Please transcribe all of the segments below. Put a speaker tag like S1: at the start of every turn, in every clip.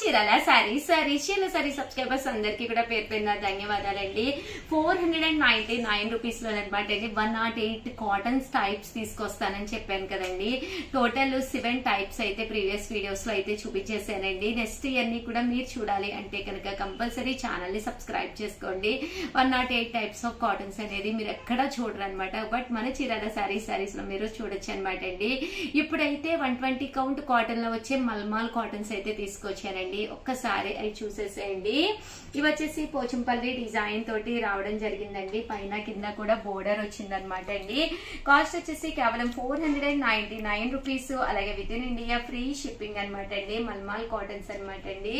S1: Chirala sorry subscribers అందరికీ కూడా పేరు పేరున ధన్యవాదాలండి. 499 రూపీస్ లో అనమాట అండి 108 కాటన్స్ టైప్స్ తీసుకొస్తానని చెప్పాను కదండి. టోటల్ 7 టైప్స్ అయితే ప్రీవియస్ వీడియోస్ లో అయితే చూపించేసానండి. నెక్స్ట్ ఇయర్ని కూడా మీరు చూడాలి అంటే కనుక కంపల్సరీ ఛానల్ ని సబ్స్క్రైబ్ చేసుకోండి. 108 టైప్స్ ఆఫ్ కాటన్స్ అనేది మీరు ఎక్కడా చూడరు అనమాట. బట్ మన చీరాల సారీస్ లో మీరు చూడొచ్చు అనమాట అండి. ఇప్పుడైతే 120 కౌంట్ కాటన్ లో వచ్చే మల్మాల్ కాటన్స్ అయితే తీసుకొచ్చానండి. ఒక్కసారి అవి చూసేసేయండి. ఇవి వచ్చేసి పోచంపల్లి డిజైన్ తోటి రావడం జరిగిందండి. పైన కింద కూడా బోర్డర్ వచ్చింది అనమాట అండి. కాస్ట్ వచ్చేసి కేవలం 499 రూపీస్. అలాగే with in India free shipping అనమాట అండి. మల్మాల్ కాటన్స్ అనమాట అండి.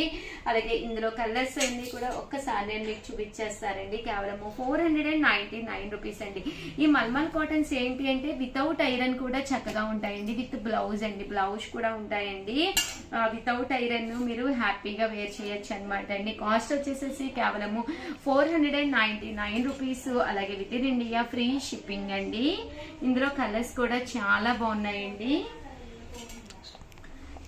S1: అలాగే ఇందులో కలర్స్ అన్ని కూడా ఒక్కసారి నేను మీకు చూపించేస్తానండి. కేవలం 499 రూపీస్ అండి. ఈ మల్మాల్ కాటన్స్ ఏంటి అంటే వితౌట్ ఐరన్ కూడా చక్కగా ఉంటాయండి. విత్ బ్లౌజ్ అండి, బ్లౌజ్ కూడా ఉంటాయండి. వితౌట్ ఐరన్ మీరు హ్యాపీగా వేర్ చేయొచ్చు అనమాట అండి. కాస్ట్ వచ్చేసేసి కేవలము 499 రూపీస్. అలాగే with in India free shipping అండి. ఇందులో కలర్స్ కూడా చాలా బాగున్నాయండి.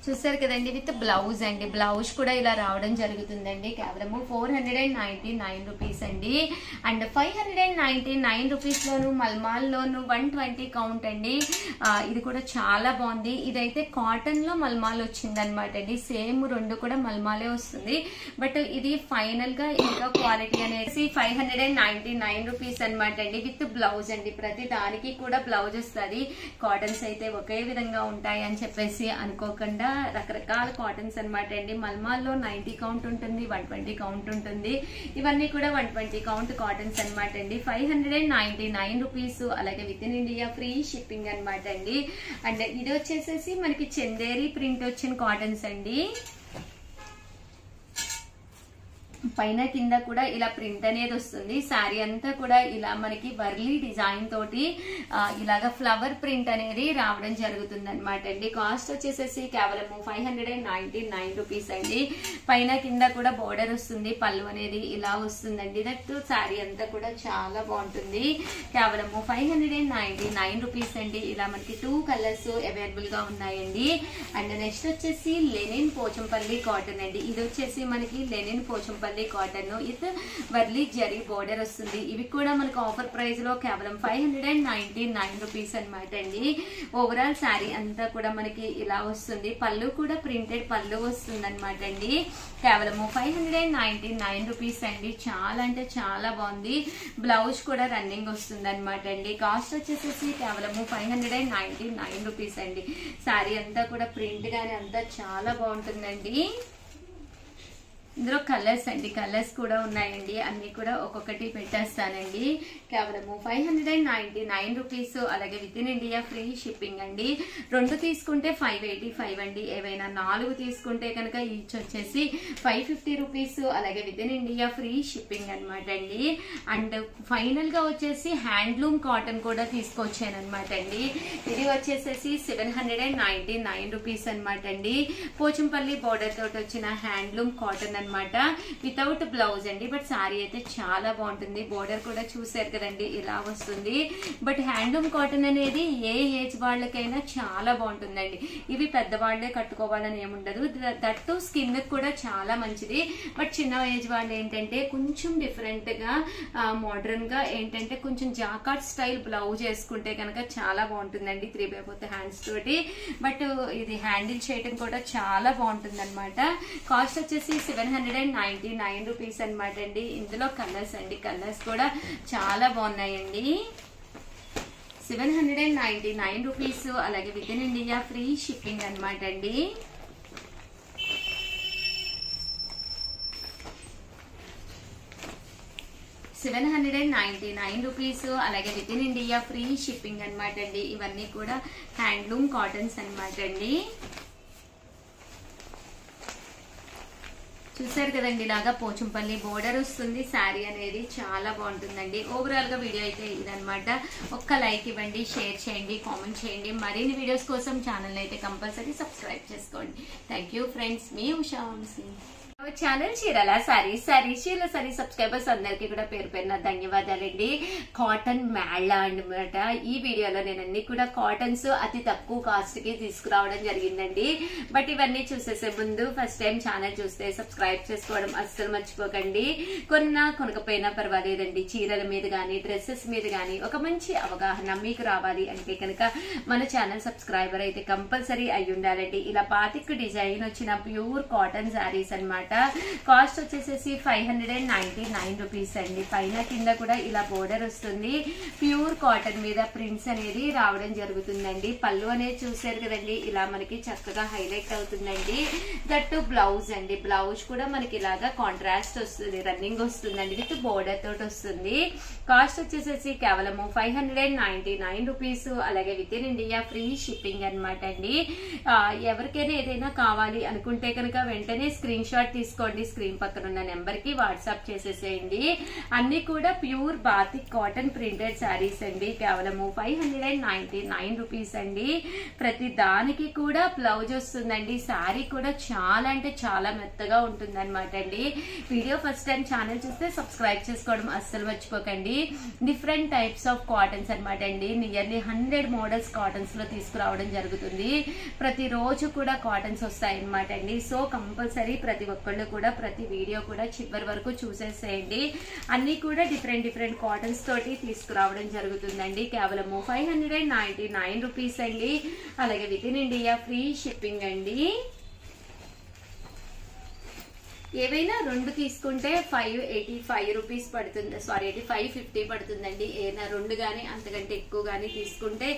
S1: చూసారు కదండి. విత్ బ్లౌజ్ అండి, బ్లౌజ్ కూడా ఇలా రావడం జరుగుతుందండి. కేవలము 499 రూపీస్ అండి. అండ్ 599 రూపీస్ లోను మల్మాల్ లోను 120 కౌంట్ అండి. ఇది కూడా చాలా బాగుంది. ఇదైతే కాటన్ లో మల్మాల్ వచ్చింది అనమాట అండి. సేమ్ రెండు కూడా మల్మాలే వస్తుంది. బట్ ఇది ఫైనల్ గా ఇంకా క్వాలిటీ అనేది 599 రూపీస్ అనమాట అండి. విత్ బ్లౌజ్ అండి. ప్రతి దానికి కూడా బ్లౌజ్ వస్తుంది. కాటన్స్ అయితే ఒకే విధంగా ఉంటాయి అని చెప్పేసి అనుకోకుండా రకరకాల కాటన్స్ అనమాట అండి. మల్మాల్లో 90 కౌంట్ ఉంటుంది, 120 కౌంట్ ఉంటుంది. ఇవన్నీ కూడా 120 కౌంట్ కాటన్స్ అనమాట అండి. 599 రూపీస్. అలాగే with in India free shipping అనమాట అండి. అండ్ ఇది వచ్చేసేసి మనకి చందేరి ప్రింట్ వచ్చిన కాటన్స్ అండి. పైన కింద కూడా ఇలా ప్రింట్ అనేది వస్తుంది. శారీ అంతా కూడా ఇలా మనకి వర్లీ డిజైన్ తోటి ఇలాగా ఫ్లవర్ ప్రింట్ అనేది రావడం జరుగుతుంది అనమాట అండి. కాస్ట్ వచ్చేసేసి కేవలం 599 రూపీస్ అండి. పైన కింద కూడా బోర్డర్ వస్తుంది, పళ్ళు అనేది ఇలా వస్తుందండి. దట్ శారీ అంతా కూడా చాలా బాగుంటుంది. కేవలం 599 రూపీస్ అండి. ఇలా మనకి 2 కలర్స్ అవైలబుల్ గా ఉన్నాయండి. అండ్ నెక్స్ట్ వచ్చేసి లెనిన్ పోచంపల్లి కాటన్ అండి. ఇది వచ్చేసి మనకి linen Pochampally cotton with Warli zari border వస్తుంది. ఇవి కూడా మనకు ఆఫర్ ప్రైస్ లో కేవలం 599 రూపీస్ అనమాట అండి. ఓవరాల్ శారీ అంతా కూడా మనకి ఇలా వస్తుంది. పళ్ళు కూడా ప్రింటెడ్ పళ్ళు వస్తుంది అనమాట అండి. కేవలం 599 రూపీస్ అండి. చాలా అంటే చాలా బాగుంది. బ్లౌజ్ కూడా రన్నింగ్ వస్తుంది అనమాట అండి. కాస్ట్ వచ్చేసేసి కేవలం 599 రూపీస్ అండి. శారీ అంతా కూడా ప్రింట్ గానీ అంతా చాలా బాగుంటుందండి. ఇందులో కలర్స్ అండి, కలర్స్ కూడా ఉన్నాయండి. అన్ని కూడా ఒక్కొక్కటి పెట్టేస్తానండి. కేవలం 599 రూపీస్. అలాగే with in India free shipping అండి. 2 తీసుకుంటే 585 అండి. ఏవైనా 4 తీసుకుంటే కనుక ఈచ్ వచ్చేసి 550 రూపీస్. అలాగే with in India free shipping అనమాట అండి. అండ్ ఫైనల్ గా వచ్చేసి హ్యాండ్లూమ్ కాటన్ కూడా తీసుకొచ్చాను అనమాట అండి. ఇది వచ్చేసేసి 799 రూపీస్ అనమాట అండి. పోచంపల్లి బోర్డర్ తోటి వచ్చిన హ్యాండ్లూమ్ కాటన్ అనమాట. వితౌట్ బ్లౌజ్ అండి. బట్ సారీ అయితే చాలా బాగుంటుంది. బోర్డర్ కూడా చూసారు కదండి ఇలా వస్తుంది. బట్ హ్యాండ్లూమ్ కాటన్ అనేది ఏ ఏజ్ వాళ్ళకైనా చాలా బాగుంటుందండి. ఇవి పెద్దవాళ్లే కట్టుకోవాలని ఏముండదు. దట్టు స్కిన్ కూడా చాలా మంచిది. బట్ చిన్న ఏజ్ వాళ్ళు ఏంటంటే కొంచెం డిఫరెంట్ గా మోడర్న్ గా ఏంటంటే కొంచెం జాకాట్ స్టైల్ బ్లౌజ్ వేసుకుంటే కనుక చాలా బాగుంటుందండి 3/4 హ్యాండ్స్ తోటి. బట్ ఇది హ్యాండిల్ చేయడం కూడా చాలా బాగుంటుంది అనమాట. కాస్ట్ వచ్చేసి 799 రూపీస్ అనమాట అండి. ఇందులో కలర్స్ అండి, కలర్స్ కూడా చాలా బాగున్నాయండి. 799 రూపీస్. అలాగే with in India free shipping అనమాట అండి. రూపీస్. అలాగే with in India free shipping అనమాట అండి. ఇవన్నీ కూడా హ్యాండ్లూమ్ కాటన్స్ అనమాట అండి. చూసారు కదండి ఇలాగా పోచంపల్లి బోర్డర్ వస్తుంది. శారీ అనేది చాలా బాగుంటుందండి. ఓవరాల్ గా వీడియో అయితే ఇదనమాట. ఒక్క లైక్ ఇవ్వండి, షేర్ చేయండి, కామెంట్ చేయండి. మరిన్ని వీడియోస్ కోసం ఛానల్ అయితే కంపల్సరీ సబ్స్క్రైబ్ చేసుకోండి. Thank you friends. మీ ఉషా వంశీ. ఛానల్ చీరల చీరల సబ్స్క్రైబర్స్ అందరికీ కూడా పేరు పేరున ధన్యవాదాలండి. కాటన్ మేళా అన్నమాట. ఈ వీడియోలో నేను అన్ని కూడా కాటన్స్ అతి తక్కువ కాస్ట్ కి తీసుకురావడం జరిగిందండి. బట్ ఇవన్నీ చూసేసే ముందు ఫస్ట్ టైం ఛానల్ చూస్తే సబ్స్క్రైబ్ చేసుకోవడం అస్సలు మర్చిపోకండి. కొనకపోయినా పర్వాలేదండి. చీరల మీద గానీ డ్రెస్సెస్ మీద గానీ ఒక మంచి అవగాహన మీకు రావాలి అంటే కనుక మన ఛానల్ సబ్స్క్రైబర్ అయితే కంపల్సరీ అయి ఉండాలండి. ఇలా బాతిక్ డిజైన్ వచ్చిన ప్యూర్ కాటన్ శారీస్ అన్నమాట. కాస్ట్ వచ్చేసేసి 599 రూపీస్ అండి. పైన కింద కూడా ఇలా బోర్డర్ వస్తుంది. ప్యూర్ కాటన్ మీద ప్రింట్స్ అనేది రావడం జరుగుతుందండి. పళ్ళు అనేది చూసారు కదండి, ఇలా మనకి చక్కగా హైలైట్ అవుతుందండి. దట్టు బ్లౌజ్ అండి. బ్లౌజ్ కూడా మనకి ఇలాగా కాంట్రాస్ట్ వస్తుంది, రన్నింగ్ వస్తుందండి, విత్ బోర్డర్ తోటి వస్తుంది. కాస్ట్ వచ్చేసేసి కేవలము 599 రూపీస్. అలాగే with in India free shipping అనమాట అండి. ఎవరికైనా ఏదైనా కావాలి అనుకుంటే కనుక వెంటనే స్క్రీన్ షాట్ తీసుకోండి. స్క్రీన్ పక్కన ఉన్న నెంబర్ కి వాట్సాప్ చేసేసేయండి. అన్ని కూడా pure batik cotton printed saris అండి. కేవలము 599 రూపీస్ అండి. ప్రతి దానికి కూడా బ్లౌజ్ వస్తుందండి. శారీ కూడా చాలా అంటే చాలా మెత్తగా ఉంటుంది అనమాట అండి. వీడియో ఫస్ట్ టైం ఛానల్ చూస్తే సబ్స్క్రైబ్ చేసుకోవడం అస్సలు మర్చిపోకండి. డిఫరెంట్ టైప్స్ ఆఫ్ కాటన్స్ అనమాట అండి. నియర్లీ 100 మోడల్స్ కాటన్స్ లో తీసుకురావడం జరుగుతుంది. ప్రతి రోజు కూడా కాటన్స్ వస్తాయి అనమాట అండి. సో కంపల్సరీ ప్రతి ఒక్కళ్ళు కూడా ప్రతి వీడియో కూడా చివరి వరకు చూసేసేయండి. అన్ని కూడా డిఫరెంట్ కాటన్స్ తోటి తీసుకురావడం జరుగుతుందండి. కేవలము 599 రూపీస్ అండి. అలాగే with in India free shipping అండి. ఏవైనా రెండు తీసుకుంటే 585 రూపీస్ పడుతుంది, 550 పడుతుందండి. ఏదైనా రెండు గానీ అంతకంటే ఎక్కువ గానీ తీసుకుంటే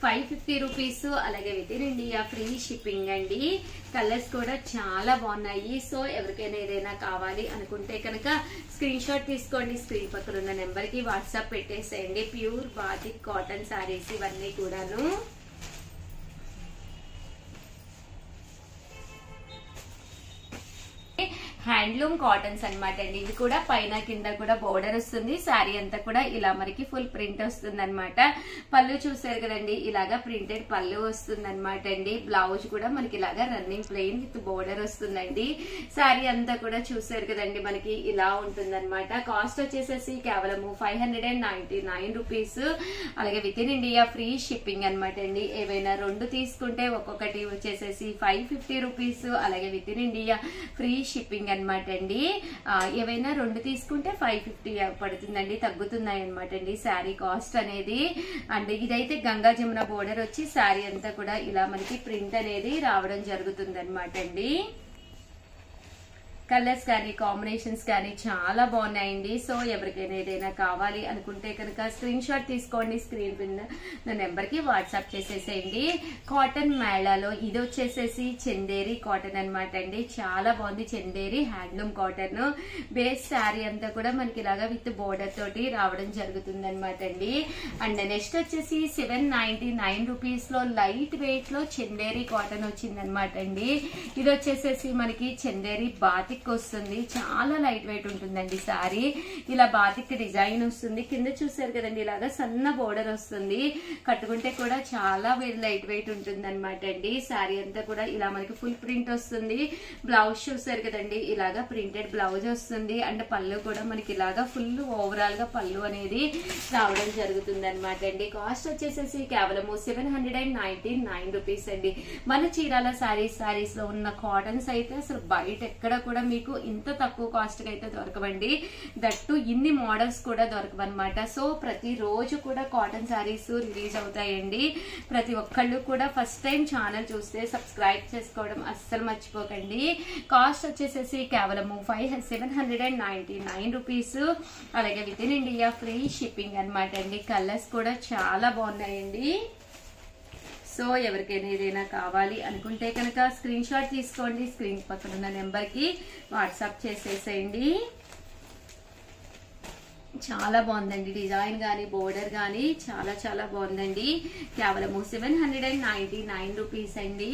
S1: 550 రూపీస్. అలాగే with in India free shipping అండి. కలర్స్ కూడా చాలా బాగున్నాయి. సో ఎవరికైనా ఏదైనా కావాలి అనుకుంటే కనుక స్క్రీన్ షాట్ తీసుకోండి. స్క్రీన్ పక్కన ఉన్న నెంబర్ కి వాట్సాప్ పెట్టేసేయండి. ప్యూర్ బాతిక్ కాటన్ శారీస్ ఇవన్నీ కూడాను. హ్యాండ్లూమ్ కాటన్స్ అనమాట అండి. ఇది కూడా పైన కింద కూడా బోర్డర్ వస్తుంది. శారీ అంతా కూడా ఇలా మనకి ఫుల్ ప్రింట్ వస్తుంది అనమాట. పళ్ళు చూసారు కదండి, ఇలాగా ప్రింటెడ్ పళ్ళు వస్తుంది అనమాట అండి. బ్లౌజ్ కూడా మనకి ఇలాగా రన్నింగ్ ప్లెయిన్ విత్ బోర్డర్ వస్తుందండి. శారీ అంతా కూడా చూసారు కదండి, మనకి ఇలా ఉంటుంది అనమాట. కాస్ట్ వచ్చేసేసి కేవలము 599 రూపీస్. అలాగే with in India free shipping అనమాట అండి. ఏవైనా రెండు తీసుకుంటే ఒక్కొక్కటి వచ్చేసేసి 550 రూపీస్. అలాగే with in India free shipping అనమాట అండి. ఏవైనా రెండు తీసుకుంటే 550 పడుతుందండి, తగ్గుతున్నాయి అనమాట అండి శారీ కాస్ట్ అనేది. అండ్ ఇదైతే గంగా జమున బోర్డర్ వచ్చి శారీ అంతా కూడా ఇలా మనకి ప్రింట్ అనేది రావడం జరుగుతుంది అనమాట అండి. కలర్స్ కానీ కాంబినేషన్స్ కానీ చాలా బాగున్నాయండి. సో ఎవరికైనా ఏదైనా కావాలి అనుకుంటే కనుక స్క్రీన్ షాట్ తీసుకోండి. స్క్రీన్ పైన నెంబర్ కి వాట్సాప్ చేసేసేయండి. కాటన్ మేళాలో ఇది వచ్చేసేసి చందేరి కాటన్ అనమాట అండి. చాలా బాగుంది. Chanderi handloom cotton base sari అంతా కూడా మనకి ఇలాగా విత్ బోర్డర్ తోటి రావడం జరుగుతుంది అనమాట అండి. అండ్ నెక్స్ట్ వచ్చేసి 799 రూపీస్ లో లైట్ వెయిట్ లో చందేరి కాటన్ వచ్చింది అనమాట అండి. ఇది వచ్చేసేసి మనకి చందేరి బాతిక్ వస్తుంది. చాలా లైట్ వెయిట్ ఉంటుందండి శారీ. ఇలా బాతిక్ డిజైన్ వస్తుంది. కింద చూసారు కదండి, ఇలాగా సన్న బోర్డర్ వస్తుంది. కట్టుకుంటే కూడా చాలా లైట్ వెయిట్ ఉంటుంది అనమాట అండి. శారీ అంతా కూడా ఇలా మనకి ఫుల్ ప్రింట్ వస్తుంది. బ్లౌజ్ చూసారు కదండి, ఇలాగా ప్రింటెడ్ బ్లౌజ్ వస్తుంది. అండ్ పళ్ళు కూడా మనకి ఇలాగా ఫుల్ ఓవరాల్ గా పళ్ళు అనేది రావడం జరుగుతుంది అనమాట అండి. కాస్ట్ వచ్చేసేసి కేవలము 799 రూపీస్ అండి. మన చీరాల శారీస్ లో ఉన్న కాటన్స్ అయితే అసలు బయట ఎక్కడ కూడా మీకు ఇంత తక్కువ కాస్ట్ కి అయితే దొరకవండి. దట్టు ఇన్ని మోడల్స్ కూడా దొరకవన్నమాట. సో ప్రతి రోజు కూడా కాటన్ శారీస్ రిలీజ్ అవుతాయండి. ప్రతి ఒక్కళ్ళు కూడా ఫస్ట్ టైం ఛానల్ చూస్తే సబ్స్క్రైబ్ చేసుకోవడం అస్సలు మర్చిపోకండి. కాస్ట్ వచ్చేసేసి కేవలము 799 రూపీస్. అలాగే with in India free shipping అనమాట అండి. కలర్స్ కూడా చాలా బాగున్నాయండి. సో ఎవరికైనా ఏదైనా కావాలి అనుకుంటే కనుక స్క్రీన్ షాట్ తీసుకోండి. స్క్రీన్ పక్కన ఉన్న నెంబర్ కి వాట్సాప్ చేసేసేయండి. చాలా బాగుందండి. డిజైన్ గానీ బోర్డర్ గానీ చాలా చాలా బాగుందండి. కేవలము 799 రూపీస్ అండి.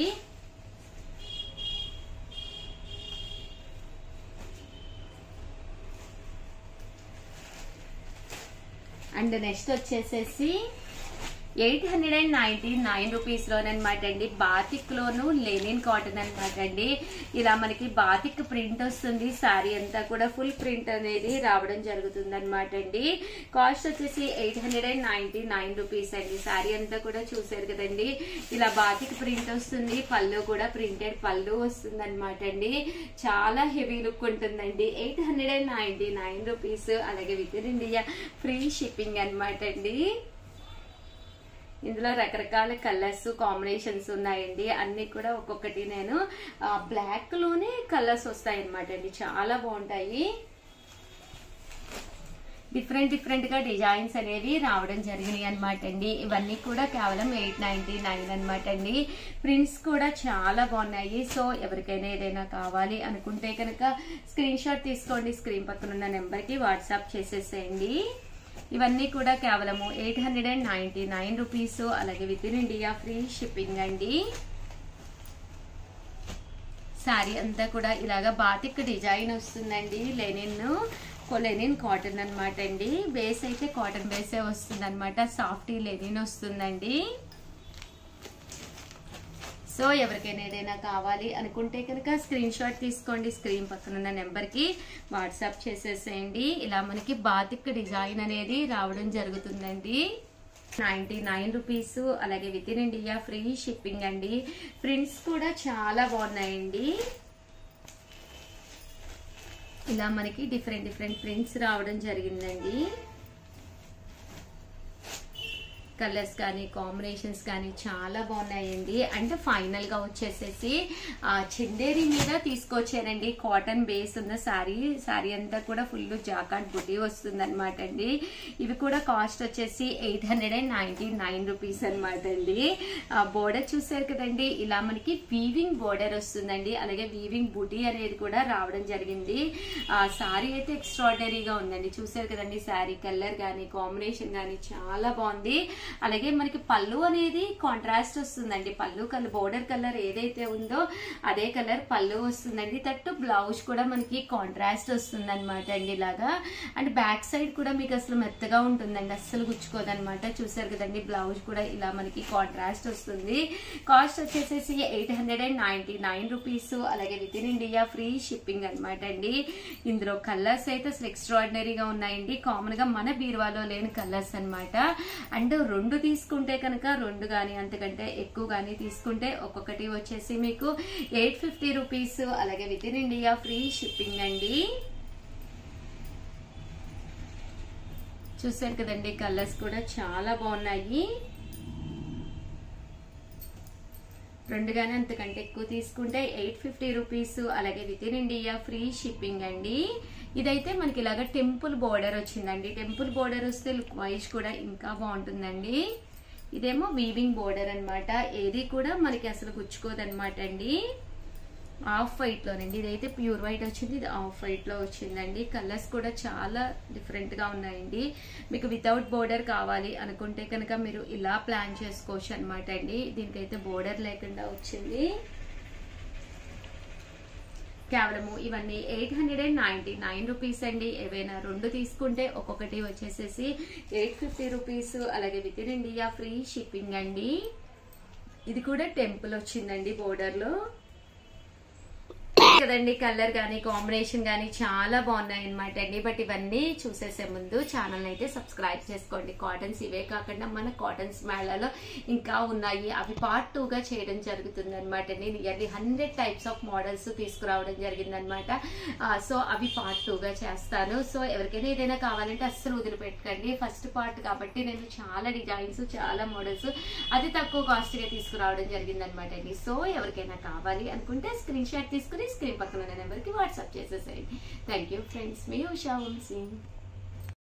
S1: అండ్ నెక్స్ట్ వచ్చేసేసి 899 రూపీస్ లోనమాట అండి. బాతిక్ లోను లెనిన్ కాటన్ అనమాట అండి. ఇలా మనకి బాతిక్ ప్రింట్ వస్తుంది. శారీ అంతా కూడా ఫుల్ ప్రింట్ అనేది రావడం జరుగుతుంది అనమాట అండి. కాస్ట్ వచ్చేసి 899 రూపీస్ అండి. శారీ అంతా కూడా చూసారు కదండి, ఇలా బాతిక్ ప్రింట్ వస్తుంది. పళ్ళు కూడా ప్రింటెడ్ పళ్ళు వస్తుంది అనమాట అండి. చాలా హెవీ లుక్ ఉంటుందండి. 899 రూపీస్, అలాగే with in India free shipping అనమాట అండి. ఇందులో రకరకాల కలర్స్ కాంబినేషన్స్ ఉన్నాయండి. అన్ని కూడా ఒక్కొక్కటి నేను బ్లాక్ లోనే కలర్స్ వస్తాయి అనమాట అండి. చాలా బాగుంటాయి. డిఫరెంట్ గా డిజైన్స్ అనేవి రావడం జరిగినాయి అనమాట అండి. ఇవన్నీ కూడా కేవలం 899 అనమాట అండి. ప్రింట్స్ కూడా చాలా బాగున్నాయి. సో ఎవరికైనా ఏదైనా కావాలి అనుకుంటే కనుక స్క్రీన్ షాట్ తీసుకోండి. స్క్రీన్ పక్కన ఉన్న నెంబర్ కి వాట్సాప్ చేసేసేయండి. ఇవన్నీ కూడా కేవలము 899 రూపీస్, అలాగే with in India free shipping అండి. శారీ అంతా కూడా ఇలాగా బాతిక్ డిజైన్ వస్తుందండి. లెనిన్ కాటన్ అనమాట అండి. బేస్ అయితే కాటన్ బేసే వస్తుంది అనమాట. సాఫ్టీ లెనిన్ వస్తుందండి. సో ఎవరికైనా ఏదైనా కావాలి అనుకుంటే కనుక స్క్రీన్ షాట్ తీసుకోండి. స్క్రీన్ పక్కన ఉన్న నెంబర్ కి వాట్సాప్ చేసేసేయండి. ఇలా మనకి బాతిక్ డిజైన్ అనేది రావడం జరుగుతుందండి. 99 రూపీస్, అలాగే with in India free shipping అండి. ప్రింట్స్ కూడా చాలా బాగున్నాయండి. ఇలా మనకి డిఫరెంట్ ప్రింట్స్ రావడం జరిగిందండి. కలర్స్ కానీ కాంబినేషన్స్ కానీ చాలా బాగున్నాయండి. అంటే ఫైనల్ గా వచ్చేసేసి చందేరి మీద తీసుకొచ్చానండి. కాటన్ బేస్ ఉన్న శారీ అంతా కూడా ఫుల్ జాకాట్ బుటీ వస్తుంది అనమాట అండి. ఇవి కూడా కాస్ట్ వచ్చేసి 899 రూపీస్ అనమాట అండి. బోర్డర్ చూసారు కదండి, ఇలా మనకి వీవింగ్ బోర్డర్ వస్తుందండి. అలాగే వీవింగ్ బుటీ అనేది కూడా రావడం జరిగింది. శారీ అయితే ఎక్స్ట్రాడినరీగా ఉందండి. చూసారు కదండి, శారీ కలర్ కానీ కాంబినేషన్ కానీ చాలా బాగుంది. అలాగే మనకి పళ్ళు అనేది కాంట్రాస్ట్ వస్తుందండి. పళ్ళు కలర్ బోర్డర్ కలర్ ఏదైతే ఉందో అదే కలర్ పళ్ళు వస్తుందండి. తట్టు బ్లౌజ్ కూడా మనకి కాంట్రాస్ట్ వస్తుంది అనమాట అండి. ఇలాగా అండ్ బ్యాక్ సైడ్ కూడా మీకు అసలు మెత్తగా ఉంటుందండి, అస్సలు గుచ్చుకోదనమాట. చూసారు కదండి, బ్లౌజ్ కూడా ఇలా మనకి కాంట్రాస్ట్ వస్తుంది. కాస్ట్ వచ్చేసేసి 899 రూపీస్, అలాగే with in India free shipping అనమాట అండి. ఇందులో కలర్స్ అయితే అసలు ఎక్స్ట్రాడినరీగా ఉన్నాయండి. కామన్ గా మన బీరువాలో లేని కలర్స్ అనమాట. అండ్ 2 తీసుకుంటే కనుక 2 కానీ అంతకంటే ఎక్కువ కానీ తీసుకుంటే ఒక్కొక్కటి వచ్చేసి మీకు 850 రూపీస్, అలాగే with in India free shipping అండి. చూసారు కదండి, కలర్స్ కూడా చాలా బాగున్నాయి. 2 కానీ అంతకంటే ఎక్కువ తీసుకుంటే 850 రూపీస్, అలాగే with in India free shipping అండి. ఇదైతే మనకి ఇలాగా టెంపుల్ బోర్డర్ వచ్చిందండి. టెంపుల్ బోర్డర్ వస్తే లుక్ వైజ్ కూడా ఇంకా బాగుంటుందండి. ఇదేమో వీవింగ్ బోర్డర్ అనమాట. ఏది కూడా మనకి అసలు గుచ్చుకోదనమాట అండి. ఆఫ్ వైట్ లోనండి. ఇదైతే ప్యూర్ వైట్ వచ్చింది, ఇది ఆఫ్ వైట్ లో వచ్చిందండి. కలర్స్ కూడా చాలా డిఫరెంట్ గా ఉన్నాయండి. మీకు వితౌట్ బోర్డర్ కావాలి అనుకుంటే కనుక మీరు ఇలా ప్లాన్ చేసుకోవచ్చు అనమాట అండి. దీనికైతే బోర్డర్ లేకుండా వచ్చింది. కేవలము ఇవన్నీ 899 రూపీస్ అండి. ఏవైనా 2 తీసుకుంటే ఒక్కొక్కటి వచ్చేసేసి 850 రూపీస్, అలాగే with in India free shipping అండి. ఇది కూడా టెంపుల్ వచ్చిందండి బోర్డర్ లో కదండి. కలర్ గానీ కాంబినేషన్ గానీ చాలా బాగున్నాయి అనమాట అండి. బట్ ఇవన్నీ చూసేసే ముందు ఛానల్ అయితే సబ్స్క్రైబ్ చేసుకోండి. కాటన్స్ ఇవే కాకుండా మన కాటన్స్ మేళాలో ఇంకా ఉన్నాయి. అవి పార్ట్ 2గా చేయడం జరుగుతుంది అనమాట అండి. నియర్లీ 100 టైప్స్ ఆఫ్ మోడల్స్ తీసుకురావడం జరిగింది అనమాట. సో అవి పార్ట్ 2గా చేస్తాను. సో ఎవరికైనా ఏదైనా కావాలంటే అస్సలు వదిలిపెట్టకండి. ఫస్ట్ పార్ట్ కాబట్టి నేను చాలా డిజైన్స్ చాలా మోడల్స్ అది తక్కువ కాస్ట్ గా తీసుకురావడం జరిగింది అనమాట అండి. సో ఎవరికైనా కావాలి అనుకుంటే స్క్రీన్ షాట్ తీసుకుని స్క్రీన్ పక్కన ఉన్న నెంబర్కి వాట్సాప్ చేసేసేయండి. థ్యాంక్ యూ ఫ్రెండ్స్, మీ ఉషా వంశీ.